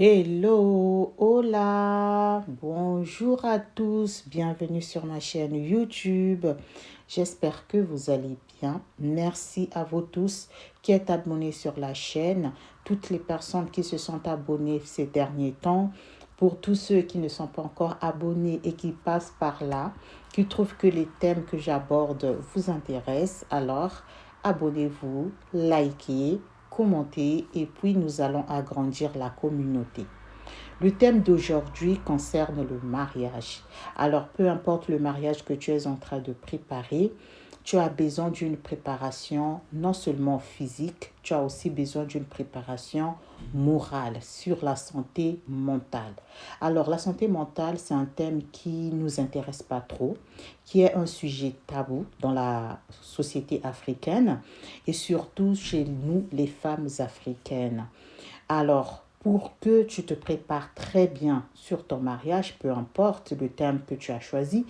Hello, hola, bonjour à tous, bienvenue sur ma chaîne YouTube. J'espère que vous allez bien. Merci à vous tous qui êtes abonnés sur la chaîne, toutes les personnes qui se sont abonnées ces derniers temps. Pour tous ceux qui ne sont pas encore abonnés et qui passent par là, qui trouvent que les thèmes que j'aborde vous intéressent, alors abonnez-vous, likez, commentez et puis nous allons agrandir la communauté. Le thème d'aujourd'hui concerne le mariage. Alors, peu importe le mariage que tu es en train de préparer, tu as besoin d'une préparation non seulement physique, tu as aussi besoin d'une préparation morale sur la santé mentale. Alors, la santé mentale, c'est un thème qui ne nous intéresse pas trop, qui est un sujet tabou dans la société africaine et surtout chez nous, les femmes africaines. Alors, pour que tu te prépares très bien sur ton mariage, peu importe le thème que tu as choisi,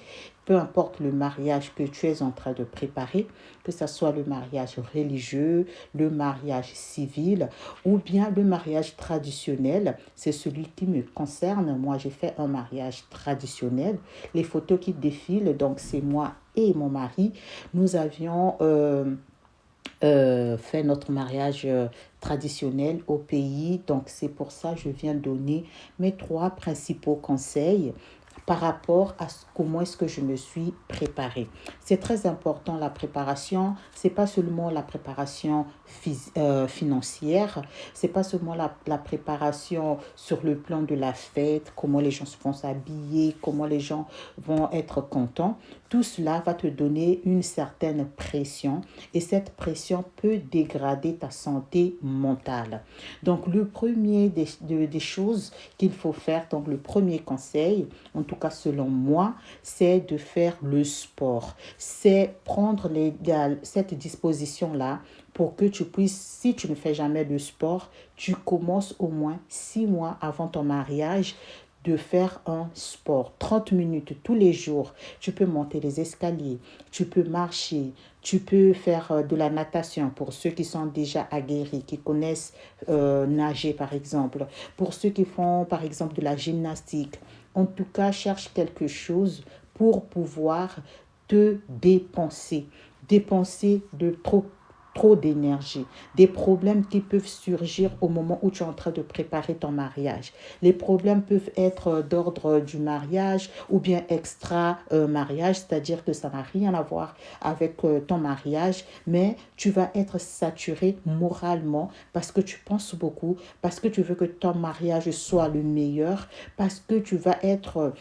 peu importe le mariage que tu es en train de préparer, que ce soit le mariage religieux, le mariage civil ou bien le mariage traditionnel, c'est celui qui me concerne. Moi, j'ai fait un mariage traditionnel. Les photos qui défilent, donc c'est moi et mon mari. Nous avions fait notre mariage traditionnel au pays. Donc, c'est pour ça que je viens donner mes trois principaux conseils par rapport à comment est-ce que je me suis préparée. C'est très important la préparation. C'est pas seulement la préparation financière, c'est pas seulement la préparation sur le plan de la fête, comment les gens vont s'habiller, comment les gens vont être contents. Tout cela va te donner une certaine pression et cette pression peut dégrader ta santé mentale. Donc, le premier des choses qu'il faut faire, donc le premier conseil, en tout cas selon moi, c'est de faire le sport. C'est prendre cette disposition-là pour que tu puisses, si tu ne fais jamais de sport, tu commences au moins 6 mois avant ton mariage de faire un sport. 30 minutes tous les jours. Tu peux monter les escaliers, tu peux marcher, tu peux faire de la natation pour ceux qui sont déjà aguerris, qui connaissent nager par exemple. Pour ceux qui font par exemple de la gymnastique. En tout cas, cherche quelque chose pour pouvoir te dépenser. Dépenser de trop d'énergie, des problèmes qui peuvent surgir au moment où tu es en train de préparer ton mariage. Les problèmes peuvent être d'ordre du mariage ou bien extra-mariage, c'est-à-dire que ça n'a rien à voir avec ton mariage, mais tu vas être saturé moralement parce que tu penses beaucoup, parce que tu veux que ton mariage soit le meilleur, parce que tu vas être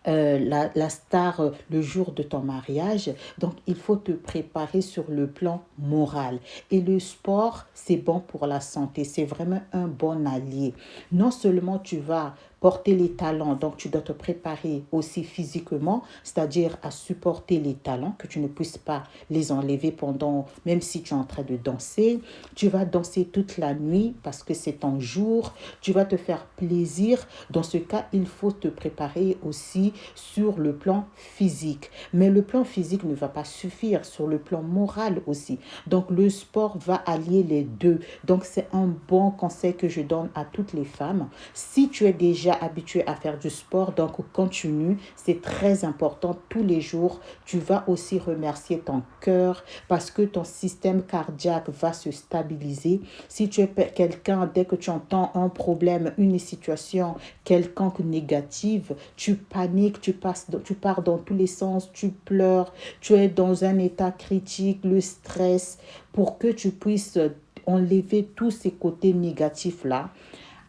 la star le jour de ton mariage. Donc, il faut te préparer sur le plan moral. Et le sport, c'est bon pour la santé. C'est vraiment un bon allié. Non seulement tu vas porter les talents, donc tu dois te préparer aussi physiquement, c'est-à-dire à supporter les talents, que tu ne puisses pas les enlever pendant, même si tu es en train de danser. Tu vas danser toute la nuit parce que c'est ton jour. Tu vas te faire plaisir. Dans ce cas, il faut te préparer aussi sur le plan physique. Mais le plan physique ne va pas suffire, sur le plan moral aussi. Donc, le sport va allier les deux. Donc, c'est un bon conseil que je donne à toutes les femmes. Si tu es déjà habitué à faire du sport, donc continue. C'est très important tous les jours. Tu vas aussi remercier ton cœur parce que ton système cardiaque va se stabiliser. Si tu es quelqu'un, dès que tu entends un problème, une situation quelconque négative, tu paniques, tu pars dans tous les sens, tu pleures, tu es dans un état critique, le stress, pour que tu puisses enlever tous ces côtés négatifs-là.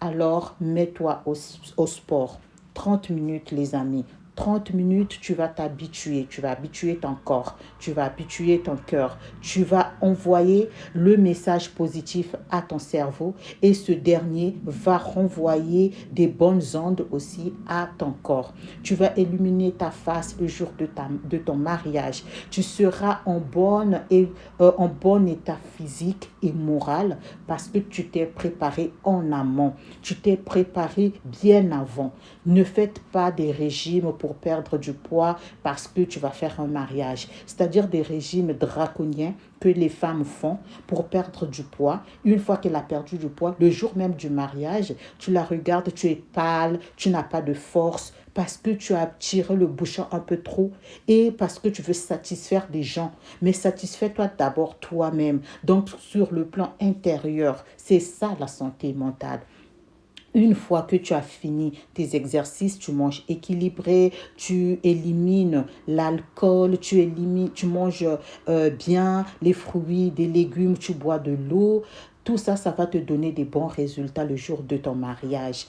Alors, mets-toi au sport. 30 minutes, les amis. 30 minutes, tu vas t'habituer. Tu vas habituer ton corps. Tu vas habituer ton cœur. Tu vas envoyer le message positif à ton cerveau et ce dernier va renvoyer des bonnes ondes aussi à ton corps. Tu vas illuminer ta face le jour de ton mariage. Tu seras en bon état physique et moral parce que tu t'es préparé en amont. Tu t'es préparé bien avant. Ne faites pas des régimes pour perdre du poids parce que tu vas faire un mariage. C'est-à-dire des régimes draconiens que les femmes font pour perdre du poids. Une fois qu'elle a perdu du poids, le jour même du mariage, tu la regardes, tu es pâle, tu n'as pas de force parce que tu as tiré le bouchon un peu trop et parce que tu veux satisfaire des gens. Mais satisfais-toi d'abord toi-même. Donc, sur le plan intérieur, c'est ça la santé mentale. Une fois que tu as fini tes exercices, tu manges équilibré, tu élimines l'alcool, tu manges bien les fruits, des légumes, tu bois de l'eau. Tout ça, ça va te donner des bons résultats le jour de ton mariage.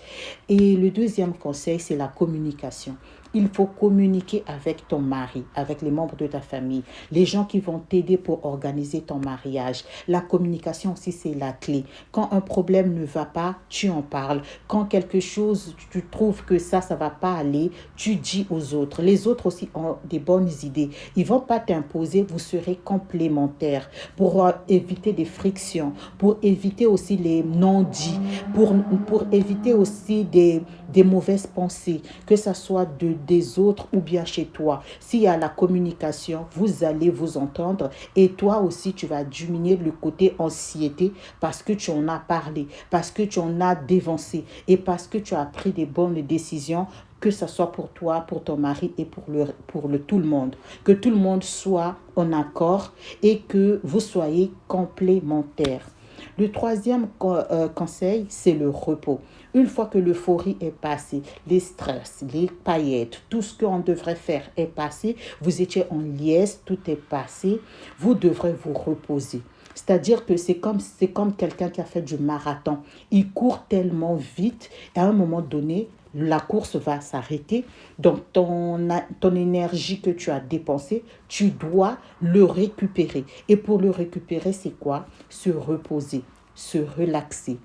Et le deuxième conseil, c'est la communication. Il faut communiquer avec ton mari, avec les membres de ta famille, les gens qui vont t'aider pour organiser ton mariage. La communication aussi, c'est la clé. Quand un problème ne va pas, tu en parles. Quand quelque chose, tu trouves que ça va pas aller, tu dis aux autres. Les autres aussi ont des bonnes idées. Ils vont pas t'imposer, vous serez complémentaires pour éviter des frictions, pour éviter aussi les non-dits, pour éviter aussi des mauvaises pensées, que ce soit des autres ou bien chez toi. S'il y a la communication, vous allez vous entendre et toi aussi, tu vas diminuer le côté anxiété parce que tu en as parlé, parce que tu en as dévancé et parce que tu as pris des bonnes décisions, que ce soit pour toi, pour ton mari et pour tout le monde. Que tout le monde soit en accord et que vous soyez complémentaires. Le troisième conseil, c'est le repos. Une fois que l'euphorie est passée, les stress, les paillettes, tout ce qu'on devrait faire est passé, vous étiez en liesse, tout est passé, vous devrez vous reposer. C'est-à-dire que c'est comme quelqu'un qui a fait du marathon. Il court tellement vite et à un moment donné, la course va s'arrêter. Donc, ton énergie que tu as dépensée, tu dois le récupérer. Et pour le récupérer, c'est quoi? Se reposer, se relaxer,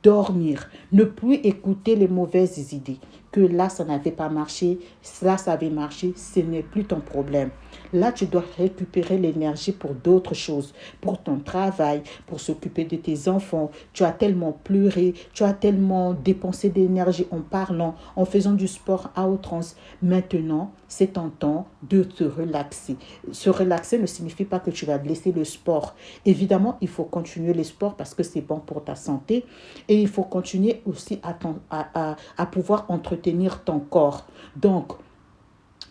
dormir, ne plus écouter les mauvaises idées. Que là, ça n'avait pas marché, là, ça avait marché, ce n'est plus ton problème. Là, tu dois récupérer l'énergie pour d'autres choses, pour ton travail, pour s'occuper de tes enfants. Tu as tellement pleuré, tu as tellement dépensé d'énergie en parlant, en faisant du sport à outrance. Maintenant, c'est ton temps de te relaxer. Se relaxer ne signifie pas que tu vas laisser le sport. Évidemment, il faut continuer le sport parce que c'est bon pour ta santé et il faut continuer aussi à pouvoir entretenir ton corps. Donc,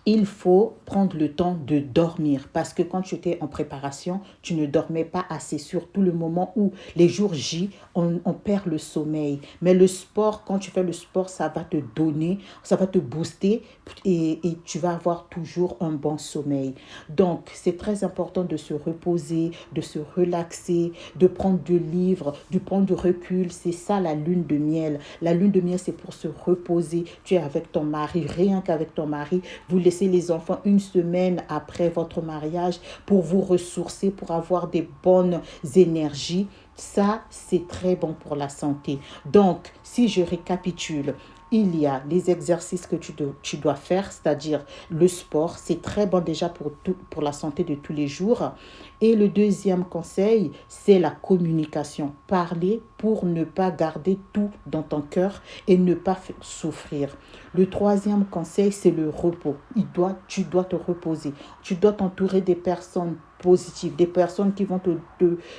il faut prendre le temps de dormir parce que quand tu étais en préparation, tu ne dormais pas assez, surtout le moment où les jours J, on perd le sommeil. Mais le sport, quand tu fais le sport, ça va te donner, ça va te booster et tu vas avoir toujours un bon sommeil. Donc, c'est très important de se reposer, de se relaxer, de prendre du livre, de prendre du recul. C'est ça la lune de miel. La lune de miel, c'est pour se reposer. Tu es avec ton mari, rien qu'avec ton mari. Vous laissez les enfants une semaine après votre mariage pour vous ressourcer, pour avoir des bonnes énergies. Ça, c'est très bon pour la santé. Donc, si je récapitule, il y a les exercices que tu dois faire, c'est-à-dire le sport. C'est très bon déjà pour la santé de tous les jours. Et le deuxième conseil, c'est la communication. Parler pour ne pas garder tout dans ton cœur et ne pas souffrir. Le troisième conseil, c'est le repos. Tu dois te reposer. Tu dois t'entourer des personnes positives, des personnes qui vont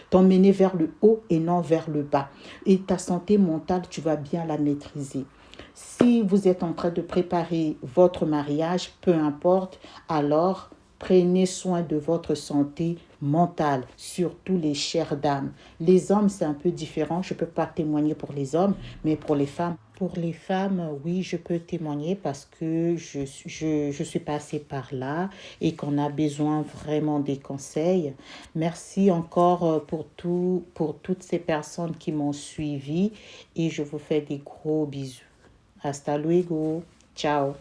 t'emmener vers le haut et non vers le bas. Et ta santé mentale, tu vas bien la maîtriser. Si vous êtes en train de préparer votre mariage, peu importe, alors prenez soin de votre santé mentale, surtout les chères dames. Les hommes, c'est un peu différent. Je ne peux pas témoigner pour les hommes, mais pour les femmes, oui, je peux témoigner parce que je suis passée par là et qu'on a besoin vraiment des conseils. Merci encore pour toutes ces personnes qui m'ont suivi et je vous fais des gros bisous. Hasta luego. Ciao.